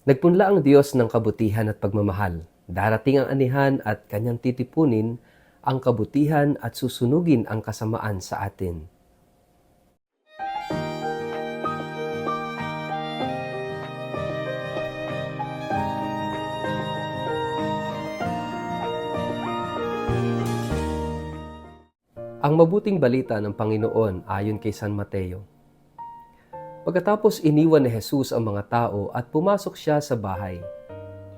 Nagpunla ang Diyos ng kabutihan at pagmamahal. Darating ang anihan at kanyang titipunin ang kabutihan at susunugin ang kasamaan sa atin. Ang mabuting balita ng Panginoon ayon kay San Mateo. Pagkatapos iniwan ni Jesus ang mga tao at pumasok siya sa bahay.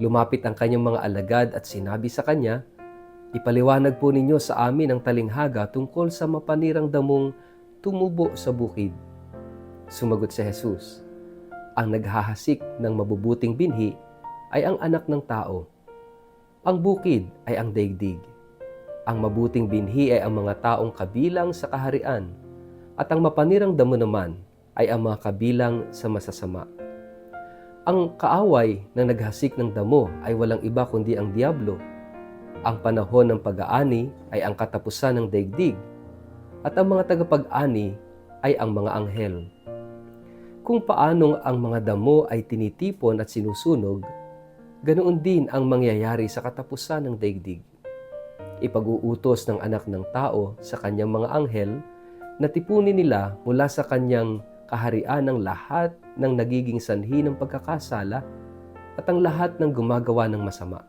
Lumapit ang kanyang mga alagad at sinabi sa kanya, "Ipaliwanag po ninyo sa amin ang talinghaga tungkol sa mapanirang damong tumubo sa bukid." Sumagot si Jesus, "Ang naghahasik ng mabubuting binhi ay ang anak ng tao. Ang bukid ay ang daigdig. Ang mabuting binhi ay ang mga taong kabilang sa kaharian, at ang mapanirang damo naman ay ang mga kabilang sa masasama. Ang kaaway na naghasik ng damo ay walang iba kundi ang diablo. Ang panahon ng pag-aani ay ang katapusan ng daigdig, at ang mga tagapag-ani ay ang mga anghel. Kung paanong ang mga damo ay tinitipon at sinusunog, ganoon din ang mangyayari sa katapusan ng daigdig. Ipag-uutos ng anak ng tao sa kanyang mga anghel na tipunin nila mula sa kanyang kaharian ang lahat ng nagiging sanhi ng pagkakasala at ang lahat ng gumagawa ng masama.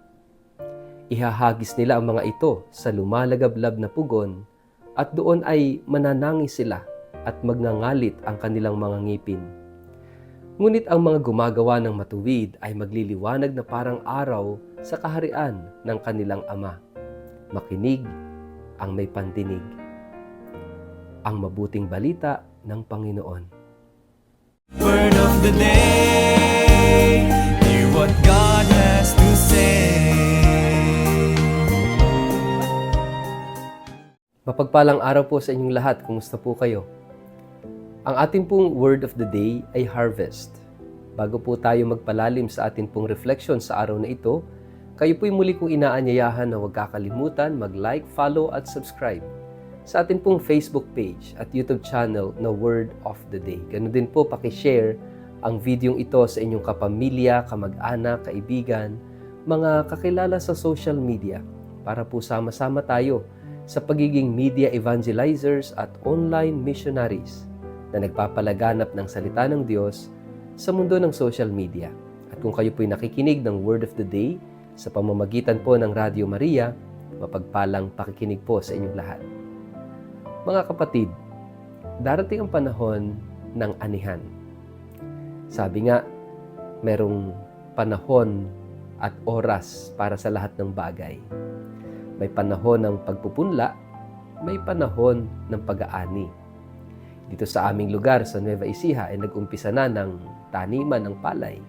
Ihahagis nila ang mga ito sa lumalagablab na pugon, at doon ay mananangis sila at magngangalit ang kanilang mga ngipin. Ngunit ang mga gumagawa ng matuwid ay magliliwanag na parang araw sa kaharian ng kanilang Ama. Makinig ang may pandinig. Ang mabuting balita ng Panginoon. Word of the day, hear what God has to say. Mapagpalang araw po sa inyong lahat. Kumusta po kayo? Ang ating pong word of the day ay harvest. Bago po tayo magpalalim sa ating pong reflection sa araw na ito, kayo po'y muli kong inaanyayahan na huwag kakalimutan mag-like, follow at subscribe sa atin pong Facebook page at YouTube channel na Word of the Day. Ganun din po, pakishare ang videong ito sa inyong kapamilya, kamag-anak, kaibigan, mga kakilala sa social media para po sama-sama tayo sa pagiging media evangelizers at online missionaries na nagpapalaganap ng salita ng Diyos sa mundo ng social media. At kung kayo po'y nakikinig ng Word of the Day sa pamamagitan po ng Radio Maria, mapagpalang pakikinig po sa inyong lahat. Mga kapatid, darating ang panahon ng anihan. Sabi nga, merong panahon at oras para sa lahat ng bagay. May panahon ng pagpupunla, may panahon ng pag-aani. Dito sa aming lugar sa Nueva Ecija ay nag-umpisa na ng taniman ng palay.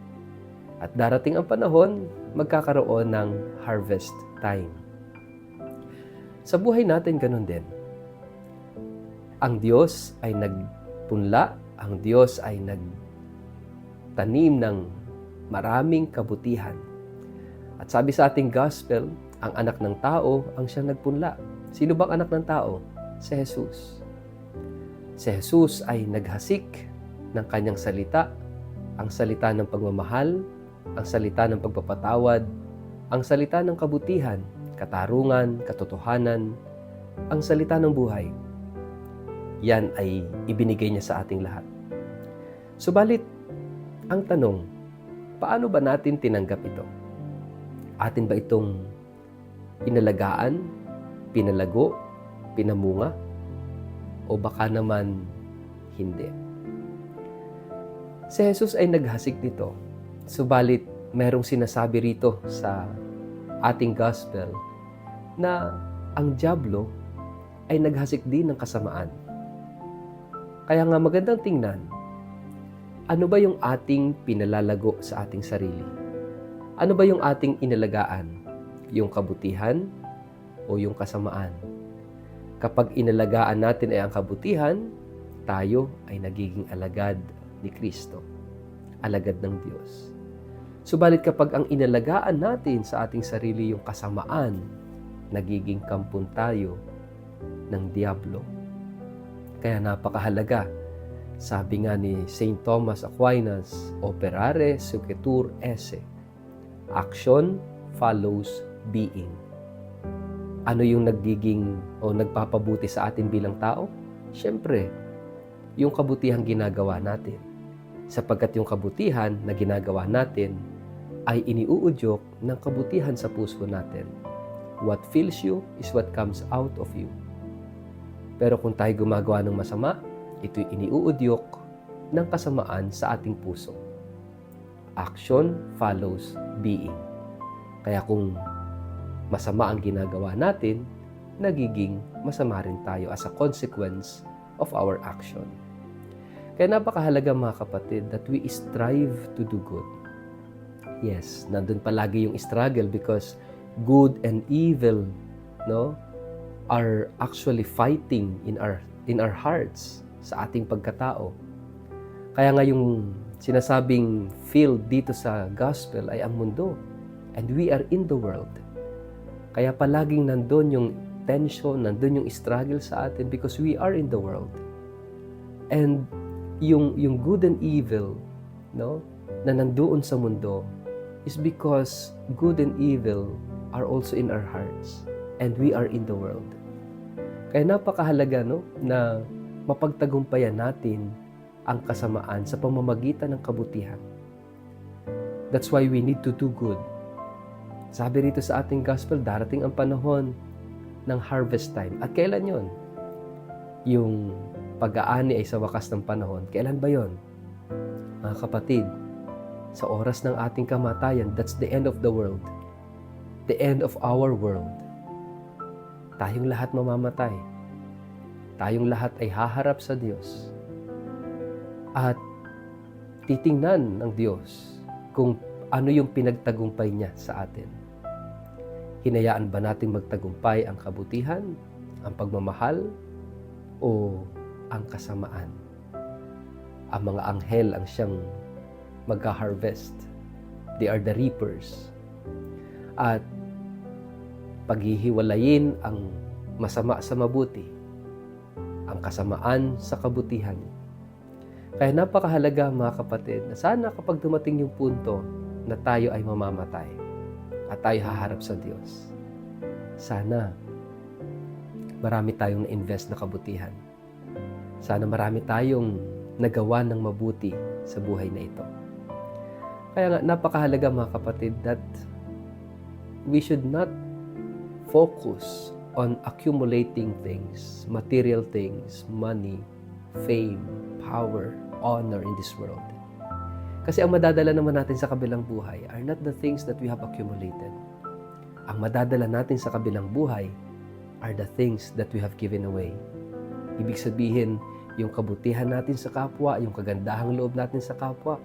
At darating ang panahon, magkakaroon ng harvest time. Sa buhay natin, ganun din. Ang Diyos ay nagpunla, ang Diyos ay nagtanim ng maraming kabutihan. At sabi sa ating gospel, ang anak ng tao ang siyang nagpunla. Sino bang anak ng tao? Si Jesus. Si Jesus ay naghasik ng kanyang salita, ang salita ng pagmamahal, ang salita ng pagpapatawad, ang salita ng kabutihan, katarungan, katotohanan, ang salita ng buhay. Yan ay ibinigay niya sa ating lahat. Subalit, ang tanong, paano ba natin tinanggap ito? Atin ba itong inalagaan, pinalago, pinamunga, o baka naman hindi? Si Jesus ay naghasik nito. Subalit, merong sinasabi rito sa ating gospel na ang dyablo ay naghasik din ng kasamaan. Kaya nga magandang tingnan, ano ba yung ating pinalalago sa ating sarili? Ano ba yung ating inalagaan? Yung kabutihan o yung kasamaan? Kapag inalagaan natin ay ang kabutihan, tayo ay nagiging alagad ni Kristo, alagad ng Diyos. Subalit kapag ang inalagaan natin sa ating sarili yung kasamaan, nagiging kampon tayo ng diablo. Kaya napakahalaga Sabi nga ni Saint Thomas Aquinas, operare succetur esse. Action follows being. Ano yung nagiging o nagpapabuti sa atin bilang tao? Siyempre, yung kabutihang ginagawa natin. Sapagkat yung kabutihan na ginagawa natin ay iniuudyok ng kabutihan sa puso natin. What fills you is what comes out of you. Pero kung tayo gumagawa ng masama, ito'y iniuudyok ng kasamaan sa ating puso. Action follows being. Kaya kung masama ang ginagawa natin, nagiging masama rin tayo as a consequence of our action. Kaya napakahalaga mga kapatid that we strive to do good. Yes, nandun palagi yung struggle because good and evil, no, are actually fighting in our hearts sa ating pagkatao. Kaya nga yung sinasabing field dito sa gospel ay ang mundo. And we are in the world. Kaya palaging nandun yung tension, nandun yung struggle sa atin because we are in the world. And yung good and evil, no, na nandoon sa mundo is because good and evil are also in our hearts. And we are in the world. Kaya napakahalaga, no, na mapagtagumpayan natin ang kasamaan sa pamamagitan ng kabutihan. That's why we need to do good. Sabi rito sa ating gospel, darating ang panahon ng harvest time. At kailan yon? Yung pag-aani ay sa wakas ng panahon. Kailan ba yon? Mga kapatid, sa oras ng ating kamatayan, that's the end of the world. The end of our world. Tayong lahat mamamatay. Tayong lahat ay haharap sa Diyos. At titingnan ng Diyos kung ano yung pinagtagumpay niya sa atin. Hinayaan ba natin magtagumpay ang kabutihan, ang pagmamahal, o ang kasamaan? Ang mga anghel ang siyang magka-harvest. They are the reapers. At paghihiwalayin ang masama sa mabuti, ang kasamaan sa kabutihan. Kaya napakahalaga mga kapatid na sana kapag dumating yung punto na tayo ay mamamatay at tayo haharap sa Diyos, sana marami tayong na-invest na kabutihan. Sana marami tayong nagawa ng mabuti sa buhay na ito. Kaya nga napakahalaga mga kapatid that we should not focus on accumulating things, material things, money, fame, power, honor in this world. Kasi ang madadala naman natin sa kabilang buhay are not the things that we have accumulated. Ang madadala natin sa kabilang buhay are the things that we have given away. Ibig sabihin, yung kabutihan natin sa kapwa, yung kagandahang loob natin sa kapwa.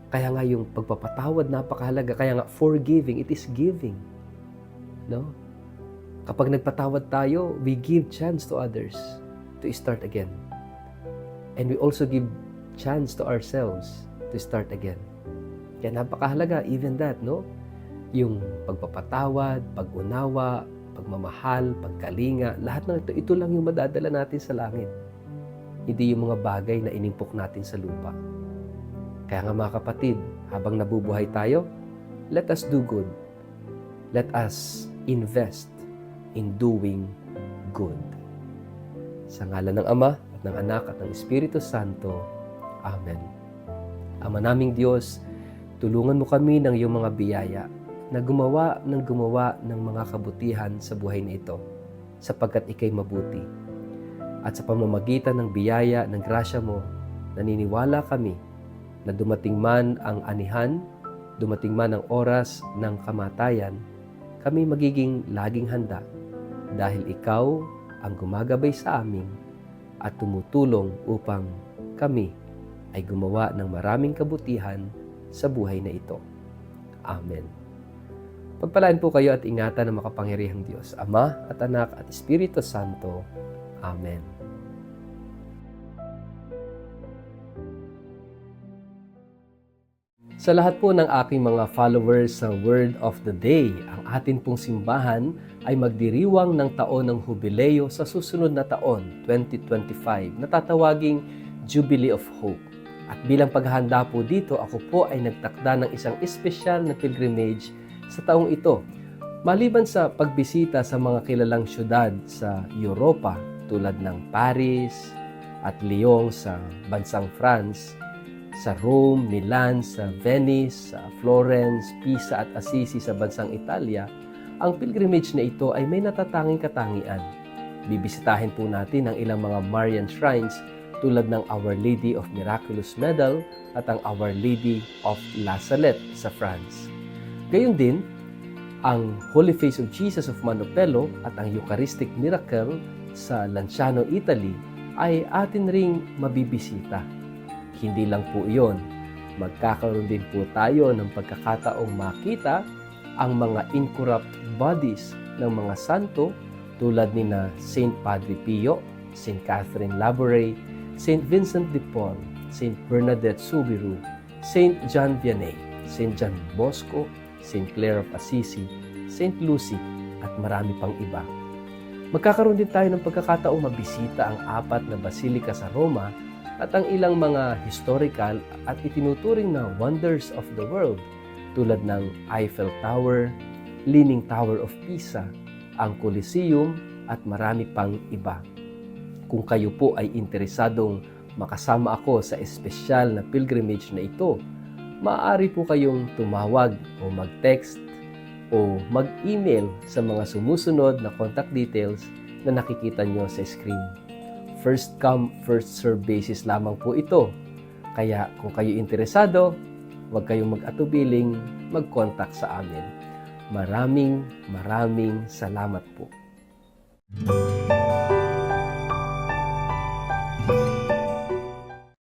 Kaya nga yung pagpapatawad napakahalaga. Kaya nga forgiving, it is giving. No? Kapag nagpatawad tayo, we give chance to others to start again. And we also give chance to ourselves to start again. Kaya napakahalaga, even that, no? Yung pagpapatawad, pag-unawa, pagmamahal, pagkalinga, lahat ng ito lang yung madadala natin sa langit. Hindi yung mga bagay na inimpok natin sa lupa. Kaya nga mga kapatid, habang nabubuhay tayo, let us do good. Let us invest in doing good. Sa ngalan ng Ama, at ng Anak, at ng Espiritu Santo. Amen. Ama naming Diyos, tulungan mo kami ng iyong mga biyaya na gumawa ng mga kabutihan sa buhay na ito, sapagkat ikay mabuti. At sa pamamagitan ng biyaya, ng grasya mo, naniniwala kami na dumating man ang anihan, dumating man ang oras ng kamatayan, kami magiging laging handa dahil ikaw ang gumagabay sa amin at tumutulong upang kami ay gumawa ng maraming kabutihan sa buhay na ito. Amen. Pagpalain po kayo at ingatan ng makapangyarihang Diyos, Ama at Anak at Espiritu Santo. Amen. Sa lahat po ng aking mga followers sa Word of the Day, ang atin pong simbahan ay magdiriwang ng taon ng hubileo sa susunod na taon, 2025, na tatawaging Jubilee of Hope. At bilang paghahanda po dito, ako po ay nagtakda ng isang espesyal na pilgrimage sa taong ito. Maliban sa pagbisita sa mga kilalang syudad sa Europa tulad ng Paris at Lyon sa bansang France, sa Rome, Milan, sa Venice, sa Florence, Pisa at Assisi sa bansang Italia, ang pilgrimage na ito ay may natatanging katangian. Bibisitahin po natin ang ilang mga Marian shrines tulad ng Our Lady of Miraculous Medal at ang Our Lady of La Salette sa France. Gayon din, ang Holy Face of Jesus of Manopello at ang Eucharistic Miracle sa Lanciano, Italy ay atin ring mabibisita. Hindi lang po iyon, magkakaroon din po tayo ng pagkakataong makita ang mga incorrupt bodies ng mga santo tulad ni na Saint Padre Pio, Saint Catherine Labouré, Saint Vincent de Paul, Saint Bernadette Soubirous, Saint John Vianney, Saint John Bosco, Saint Clare of Assisi, Saint Lucy, at marami pang iba. Magkakaroon din tayo ng pagkakataong mabisita ang 4 na basilika sa Roma at ang ilang mga historical at itinuturing na wonders of the world tulad ng Eiffel Tower, Leaning Tower of Pisa, ang Colosseum at marami pang iba. Kung kayo po ay interesadong makasama ako sa espesyal na pilgrimage na ito, maaari po kayong tumawag o mag-text o mag-email sa mga sumusunod na contact details na nakikita nyo sa screen. First come, first serve basis lamang po ito. Kaya kung kayo interesado, huwag kayong mag-atubiling mag-contact sa amin. Maraming salamat po.